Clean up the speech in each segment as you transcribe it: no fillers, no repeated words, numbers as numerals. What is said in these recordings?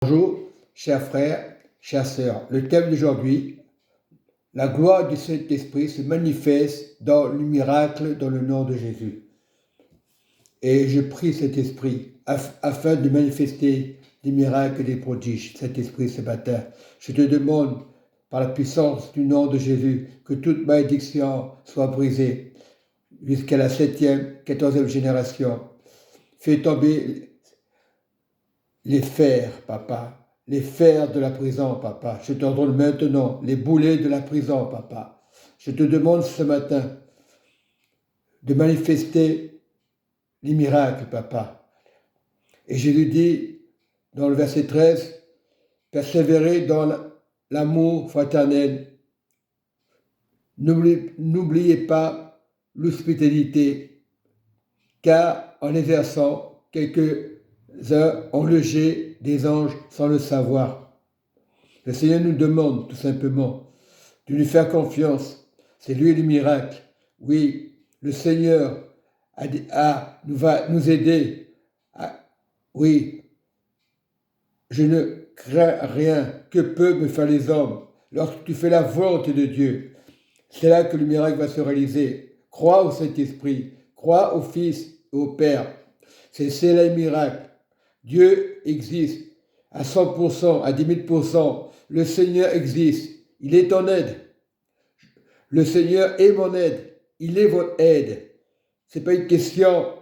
Bonjour, chers frères, chères sœurs. Le thème d'aujourd'hui, la gloire du Saint-Esprit se manifeste dans le miracle dans le nom de Jésus. Et je prie cet Esprit afin de manifester des miracles et des prodiges. Saint-Esprit, ce matin, je te demande, par la puissance du nom de Jésus, que toute malédiction soit brisée jusqu'à la 7e, 14e génération. Fais tomber les fers, papa, les fers de la prison, papa. Je t'ordonne maintenant les boulets de la prison, papa. Je te demande ce matin de manifester les miracles, papa. Et Jésus dit dans le verset 13, persévérez dans l'amour fraternel. N'oubliez pas l'hospitalité, car en exerçant quelques-uns ont logé des anges sans le savoir. Le Seigneur nous demande tout simplement de lui faire confiance. C'est lui le miracle. Oui, le Seigneur va nous aider. Oui, je ne crains rien. Que peuvent me faire les hommes lorsque tu fais la volonté de Dieu? C'est là que le miracle va se réaliser. Crois au Saint-Esprit, crois au Fils et au Père. C'est là le miracle. Dieu existe à 100%, à 10 000%. Le Seigneur existe. Il est ton aide. Le Seigneur est mon aide. Il est votre aide. Ce n'est pas une question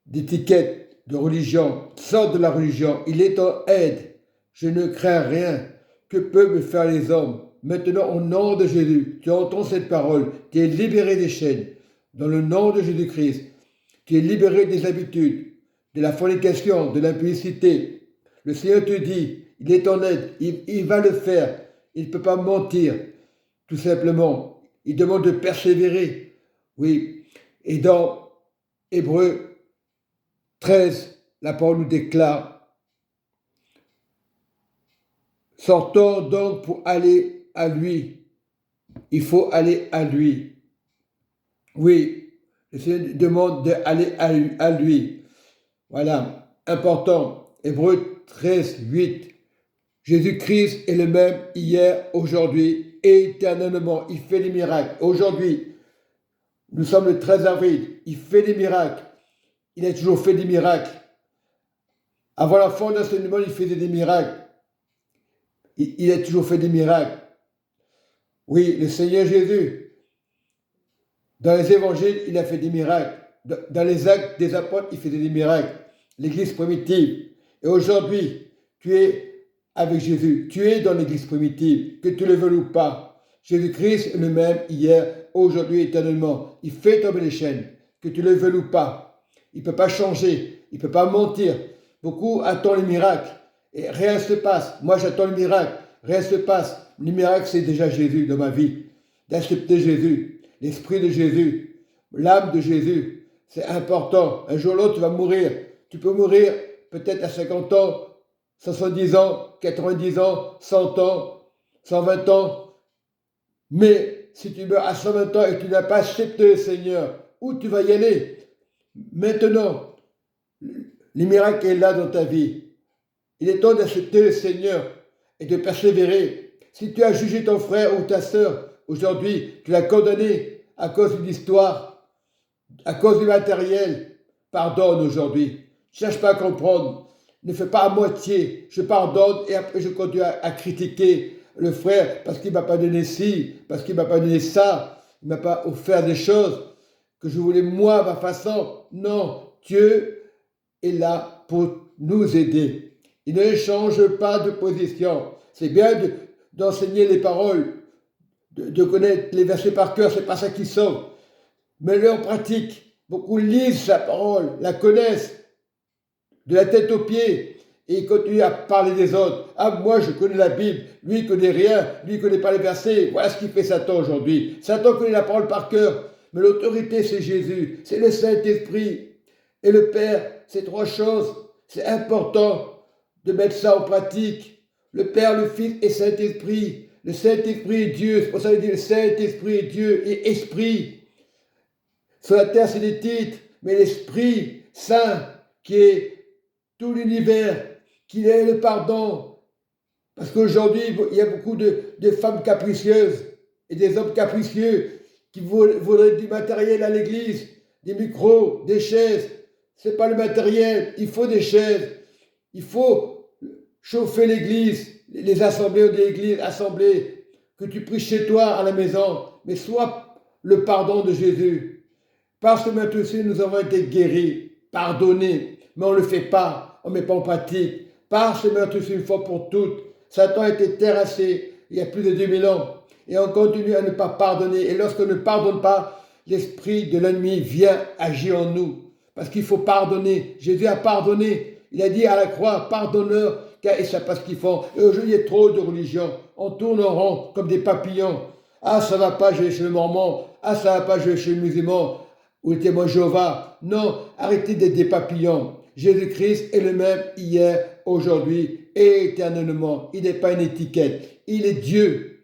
d'étiquette, de religion. Sors de la religion. Il est ton aide. Je ne crains rien. Que peuvent me faire les hommes? Maintenant, au nom de Jésus, tu entends cette parole. Tu es libéré des chaînes. Dans le nom de Jésus-Christ, tu es libéré des habitudes, de la fornication, de l'impudicité. Le Seigneur te dit, il est en aide, il va le faire. Il ne peut pas mentir, tout simplement. Il demande de persévérer. Oui. Et dans Hébreux 13, la parole nous déclare, sortons donc pour aller à lui. Il faut aller à lui. Oui, le Seigneur demande d'aller à lui. Voilà, important. Hébreux 13, 8. Jésus-Christ est le même hier, aujourd'hui, éternellement. Il fait des miracles. Aujourd'hui, nous sommes le 13 avril. Il fait des miracles. Il a toujours fait des miracles. Avant la fondation du monde, il faisait des miracles. Il a toujours fait des miracles. Oui, le Seigneur Jésus, dans les évangiles, il a fait des miracles. Dans les actes des apôtres, il faisait des miracles. L'église primitive. Et aujourd'hui, tu es avec Jésus. Tu es dans l'église primitive, que tu le veuilles ou pas. Jésus-Christ est le même hier, aujourd'hui, éternellement. Il fait tomber les chaînes, que tu le veuilles ou pas. Il ne peut pas changer. Il ne peut pas mentir. Beaucoup attendent les miracles. Et rien ne se passe. Moi, j'attends le miracle. Rien ne se passe. Le miracle, c'est déjà Jésus dans ma vie. D'accepter Jésus, l'esprit de Jésus, l'âme de Jésus. C'est important. Un jour ou l'autre, tu vas mourir. Tu peux mourir peut-être à 50 ans, 70 ans, 90 ans, 100 ans, 120 ans. Mais si tu meurs à 120 ans et que tu n'as pas accepté le Seigneur, où tu vas y aller? Maintenant, le miracle est là dans ta vie. Il est temps d'accepter le Seigneur et de persévérer. Si tu as jugé ton frère ou ta sœur, aujourd'hui, tu l'as condamné à cause d'une histoire, à cause du matériel, pardonne aujourd'hui. Ne cherche pas à comprendre. Ne fais pas à moitié. Je pardonne et après je continue à critiquer le frère parce qu'il ne m'a pas donné ci, parce qu'il ne m'a pas donné ça, il ne m'a pas offert des choses que je voulais moi à ma façon. Non, Dieu est là pour nous aider. Il ne change pas de position. C'est bien d'enseigner les paroles, de connaître les versets par cœur, c'est pas ça qui sauve. Mets-le en pratique. Beaucoup lisent sa parole, la connaissent, de la tête aux pieds, et ils continuent à parler des autres. Ah, moi je connais la Bible, lui il connaît rien, lui il connaît pas les versets. Voilà ce qui fait Satan aujourd'hui. Satan connaît la parole par cœur, mais l'autorité c'est Jésus, c'est le Saint-Esprit et le Père. Ces trois choses, c'est important de mettre ça en pratique. Le Père, le Fils et le Saint-Esprit. Le Saint-Esprit est Dieu, c'est pour ça qu'il dit le Saint-Esprit est Dieu et Esprit. Sur la terre, c'est des titres, mais l'Esprit Saint, qui est tout l'univers, qu'il ait le pardon. Parce qu'aujourd'hui, il y a beaucoup de femmes capricieuses et des hommes capricieux qui voudraient du matériel à l'église, des micros, des chaises. C'est pas le matériel, il faut des chaises. Il faut chauffer l'église, les assemblées de l'église, assemblées, que tu pries chez toi à la maison, mais sois le pardon de Jésus. Parce que maintenant aussi, nous avons été guéris, pardonnés, mais on ne le fait pas, on ne met pas en pratique. Parce que maintenant aussi, une fois pour toutes, Satan a été terrassé il y a plus de 2000 ans. Et on continue à ne pas pardonner. Et lorsqu'on ne pardonne pas, l'esprit de l'ennemi vient agir en nous. Parce qu'il faut pardonner. Jésus a pardonné. Il a dit à la croix, pardonneur, car ils ne savent pas ce qu'ils font. Et aujourd'hui, il y a trop de religions. On tourne en rond comme des papillons. Ah, ça ne va pas, je vais chez le Mormon. Ah, ça ne va pas, je vais chez le musulman. Ou le témoin Jéhovah. Non, arrêtez d'être des papillons. Jésus-Christ est le même hier, aujourd'hui et éternellement. Il n'est pas une étiquette. Il est Dieu.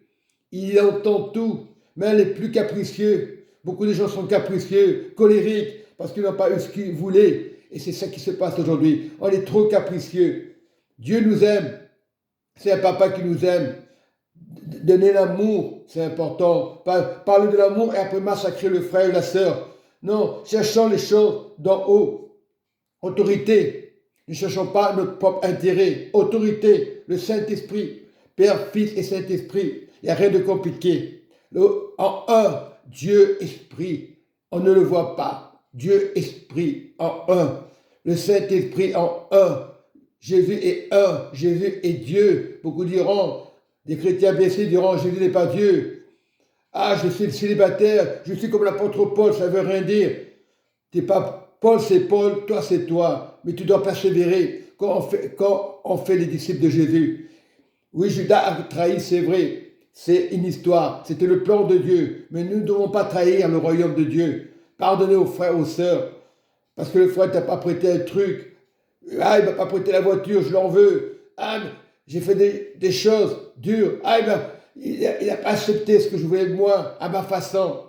Il entend tout. Même les plus capricieux. Beaucoup de gens sont capricieux, colériques, parce qu'ils n'ont pas eu ce qu'ils voulaient. Et c'est ça qui se passe aujourd'hui. On est trop capricieux. Dieu nous aime. C'est un papa qui nous aime. Donner l'amour, c'est important. Parler de l'amour et après massacrer le frère et la sœur. Non, cherchons les choses d'en haut. Autorité. Ne cherchons pas notre propre intérêt. Autorité, le Saint-Esprit. Père, Fils et Saint-Esprit. Il n'y a rien de compliqué. En un, Dieu, Esprit. On ne le voit pas. Dieu, Esprit, en un. Le Saint-Esprit en un. Jésus est un. Jésus est Dieu. Beaucoup diront, des chrétiens blessés diront, Jésus n'est pas Dieu. Ah, je suis célibataire, je suis comme l'apôtre Paul, ça ne veut rien dire. T'es pas Paul, c'est Paul, toi, c'est toi. Mais tu dois persévérer quand on fait les disciples de Jésus. Oui, Judas a trahi, c'est vrai. C'est une histoire. C'était le plan de Dieu. Mais nous ne devons pas trahir le royaume de Dieu. Pardonnez aux frères, aux sœurs. Parce que le frère ne t'a pas prêté un truc. Ah, il ne m'a pas prêté la voiture, je l'en veux. Ah, j'ai fait des choses dures. Ah, il n'a pas accepté ce que je voulais de moi, à ma façon.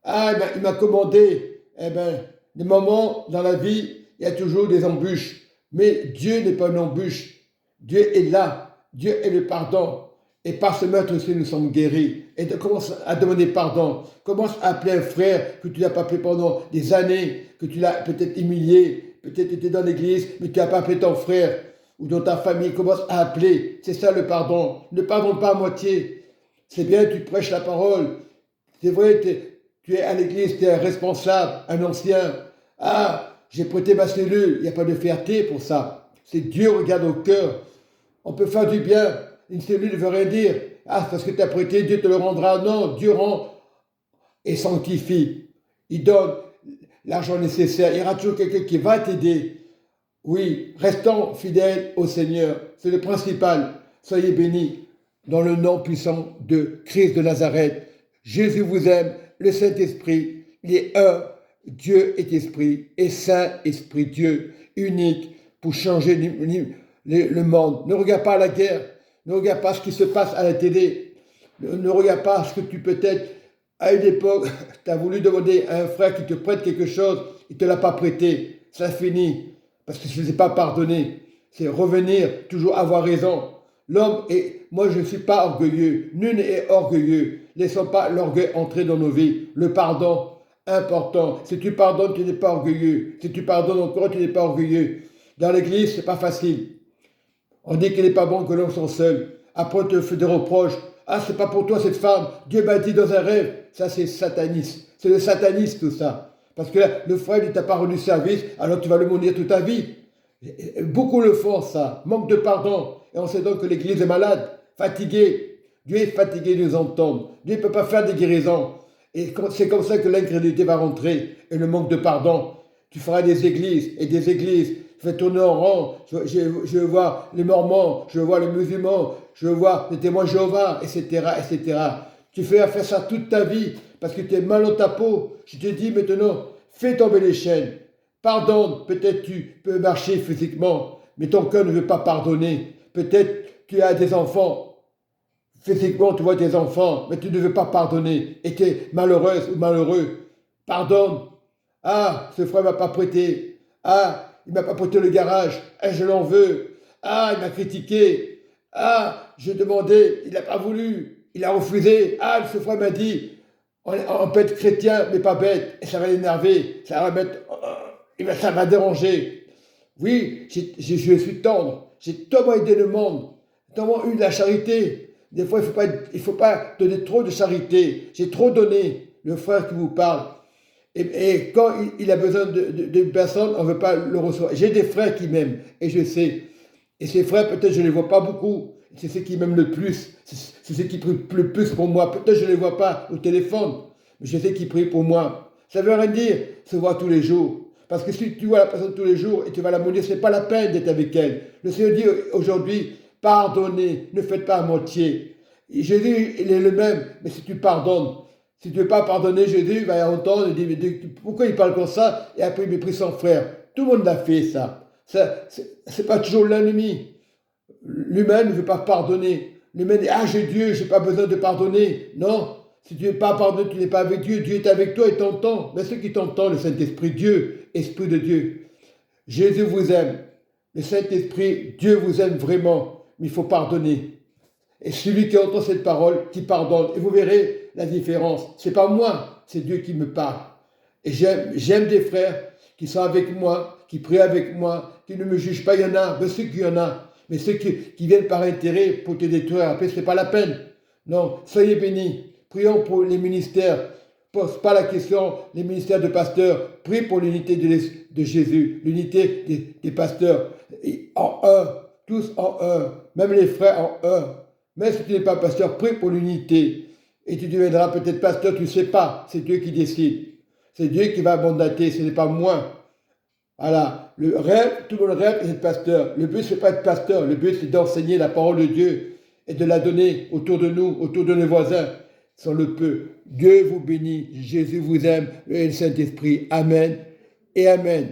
Ah, il m'a commandé. Eh bien, des moments dans la vie, il y a toujours des embûches. Mais Dieu n'est pas une embûche. Dieu est là. Dieu est le pardon. Et par ce meurtre aussi, nous sommes guéris. Et commence à demander pardon. Commence à appeler un frère que tu n'as pas appelé pendant des années, que tu l'as peut-être humilié, peut-être été dans l'église, mais tu n'as pas appelé ton frère. Ou dans ta famille, commence à appeler. C'est ça le pardon. Ne pardonne pas à moitié. C'est bien, tu prêches la parole. C'est vrai, tu es à l'église, tu es un responsable, un ancien. Ah, j'ai prêté ma cellule. Il n'y a pas de fierté pour ça. C'est Dieu regarde au cœur. On peut faire du bien. Une cellule ne veut rien dire. Ah, parce que tu as prêté, Dieu te le rendra. Non, Dieu rend et sanctifie. Il donne l'argent nécessaire. Il y aura toujours quelqu'un qui va t'aider. Oui, restons fidèles au Seigneur. C'est le principal. Soyez bénis dans le nom puissant de Christ de Nazareth. Jésus vous aime, le Saint-Esprit. Il est un. Dieu est esprit et Saint-Esprit, Dieu unique pour changer le monde. Ne regarde pas la guerre. Ne regarde pas ce qui se passe à la télé. Ne regarde pas ce que tu peut-être, à une époque, tu as voulu demander à un frère qui te prête quelque chose, il ne te l'a pas prêté. Ça finit. Parce que je ne sais pas pardonner. C'est revenir, toujours avoir raison. L'homme est, moi je ne suis pas orgueilleux. Nul n'est orgueilleux. Laissons pas l'orgueil entrer dans nos vies. Le pardon, important. Si tu pardonnes, tu n'es pas orgueilleux. Si tu pardonnes encore, tu n'es pas orgueilleux. Dans l'église, c'est pas facile. On dit qu'il n'est pas bon que l'homme soit seul. Après, on te fait des reproches. Ah, c'est pas pour toi cette femme. Dieu m'a dit dans un rêve. Ça, c'est sataniste. C'est le satanisme, tout ça. Parce que là, le frère ne t'a pas rendu service, alors tu vas le maudire toute ta vie. Beaucoup le font, ça. Manque de pardon. Et on sait donc que l'église est malade, fatiguée. Dieu est fatigué de nous entendre. Dieu ne peut pas faire des guérisons. Et c'est comme ça que l'incrédulité va rentrer. Et le manque de pardon. Tu feras des églises et des églises. Je vais tourner en rond, je vois les Mormons, je vois les musulmans, je vois les témoins Jéhovah, etc., etc. Tu fais faire ça toute ta vie parce que tu es mal dans ta peau. Je te dis maintenant, fais tomber les chaînes. Pardonne, peut-être tu peux marcher physiquement, mais ton cœur ne veut pas pardonner. Peut-être tu as des enfants. Physiquement, tu vois tes enfants, mais tu ne veux pas pardonner. Et tu es malheureuse ou malheureux. Pardonne. Ah, ce frère ne m'a pas prêté. Ah, il ne m'a pas prêté le garage. Ah, je l'en veux. Ah, il m'a critiqué. Ah, je demandais, il n'a pas voulu. Il a refusé. Ah, ce frère m'a dit, on peut être chrétien, mais pas bête. Et ça va l'énerver. Ça va mettre, ça va déranger. Oui, je suis tendre. J'ai tellement aidé le monde. Tellement eu de la charité. Des fois, il faut pas donner trop de charité. J'ai trop donné. Le frère qui vous parle. Et quand il a besoin d'une personne, on ne veut pas le recevoir. J'ai des frères qui m'aiment, et je sais. Et ces frères, peut-être je ne les vois pas beaucoup. C'est ceux qui m'aiment le plus. C'est ceux qui prient le plus pour moi. Peut-être je ne les vois pas au téléphone, mais je sais qu'ils prient pour moi. Ça ne veut rien dire se voir tous les jours. Parce que si tu vois la personne tous les jours et tu vas la maudire, ce n'est pas la peine d'être avec elle. Le Seigneur dit aujourd'hui, pardonnez, ne faites pas à moitié. Et Jésus, il est le même, mais si tu pardonnes, si tu ne veux pas pardonner, Jésus va entendre et dire pourquoi il parle comme ça et après il méprise son frère. Tout le monde l'a fait ça. C'est pas toujours l'ennemi. L'humain ne veut pas pardonner. L'humain dit ah j'ai Dieu, j'ai pas besoin de pardonner. Non, si tu ne veux pas pardonner, tu n'es pas avec Dieu. Dieu est avec toi et t'entend. Mais ceux qui t'entendent, le Saint-Esprit, Dieu, Esprit de Dieu. Jésus vous aime. Le Saint-Esprit, Dieu vous aime vraiment. Mais il faut pardonner. Et celui qui entend cette parole, qui pardonne. Et vous verrez la différence. C'est pas moi, c'est Dieu qui me parle. Et j'aime des frères qui sont avec moi, qui prient avec moi, qui ne me jugent pas. Il y en a, mais ceux qu'il y en a. Mais ceux qui viennent par intérêt pour te détruire, après, ce n'est pas la peine. Non, soyez bénis. Prions pour les ministères. Pose pas la question, les ministères de pasteurs. Prie pour l'unité de Jésus, l'unité des pasteurs. Et en un, tous en un, même les frères en un. Mais si tu n'es pas pasteur, prie pour l'unité. Et tu deviendras peut-être pasteur, tu ne sais pas. C'est Dieu qui décide. C'est Dieu qui va mandater, ce n'est pas moi. Voilà. Le rêve, tout le monde rêve d'être pasteur. Le but, ce n'est pas être pasteur. Le but, c'est d'enseigner la parole de Dieu et de la donner autour de nous, autour de nos voisins. Si on le peut. Dieu vous bénit. Jésus vous aime. Et le Saint-Esprit. Amen et Amen.